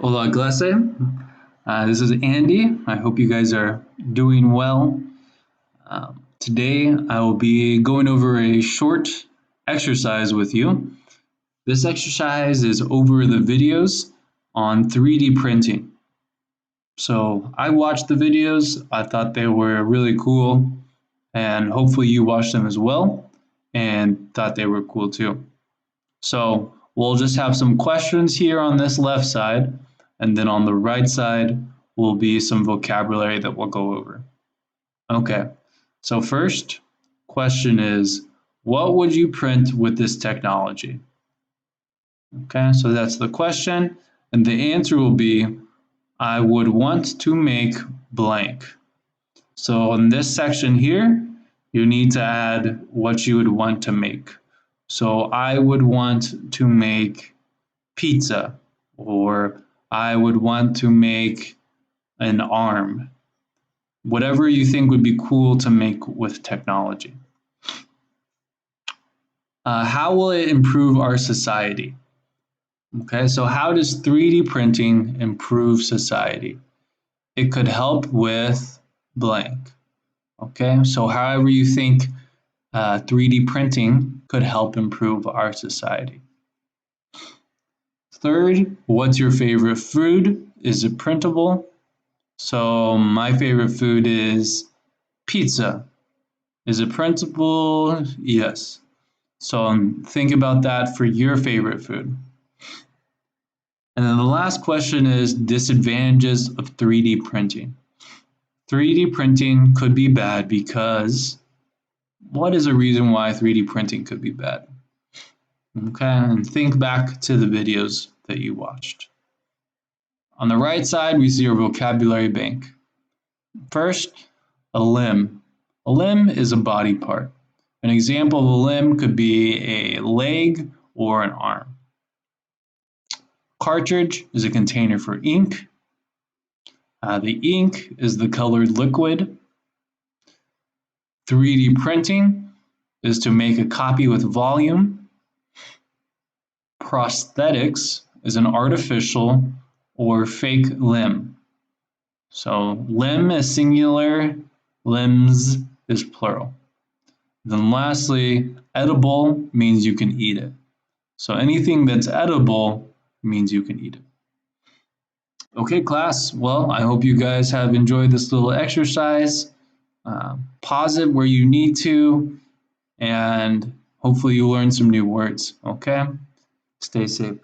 Hola, clase. This is Andy. I hope you guys are doing well. Today, I will be going over a short exercise with you. This exercise is over the videos on 3D printing. So, I watched the videos, I thought they were really cool, and hopefully, you watched them as well and thought they were cool too. So we'll just have some questions here on this left side, and then on the right side will be some vocabulary that we'll go over. Okay, so first question is, what would you print with this technology? Okay, so that's the question, and the answer will be, I would want to make blank. So in this section here, you need to add what you would want to make. So I would want to make pizza, or I would want to make an arm. Whatever you think would be cool to make with technology. How will it improve our society? Okay, so how does 3D printing improve society? It could help with blank. Okay, so however you think 3D printing could help improve our society. Third, what's your favorite food? Is it printable? So my favorite food is pizza. Is it printable? Yes. So think about that for your favorite food. And then the last question is disadvantages of 3D printing. 3D printing could be bad because what is a reason why 3D printing could be bad? Okay, and think back to the videos that you watched. On the right side, we see our vocabulary bank. First, a limb. A limb is a body part. An example of a limb could be a leg or an arm. Cartridge is a container for ink. The ink is the colored liquid. 3D printing is to make a copy with volume. Prosthetics is an artificial or fake limb. So limb is singular, limbs is plural. Then lastly, edible means you can eat it. So anything that's edible means you can eat it. Okay, class. Well, I hope you guys have enjoyed this little exercise. Pause it where you need to, and hopefully you learn some new words. Okay? Stay safe.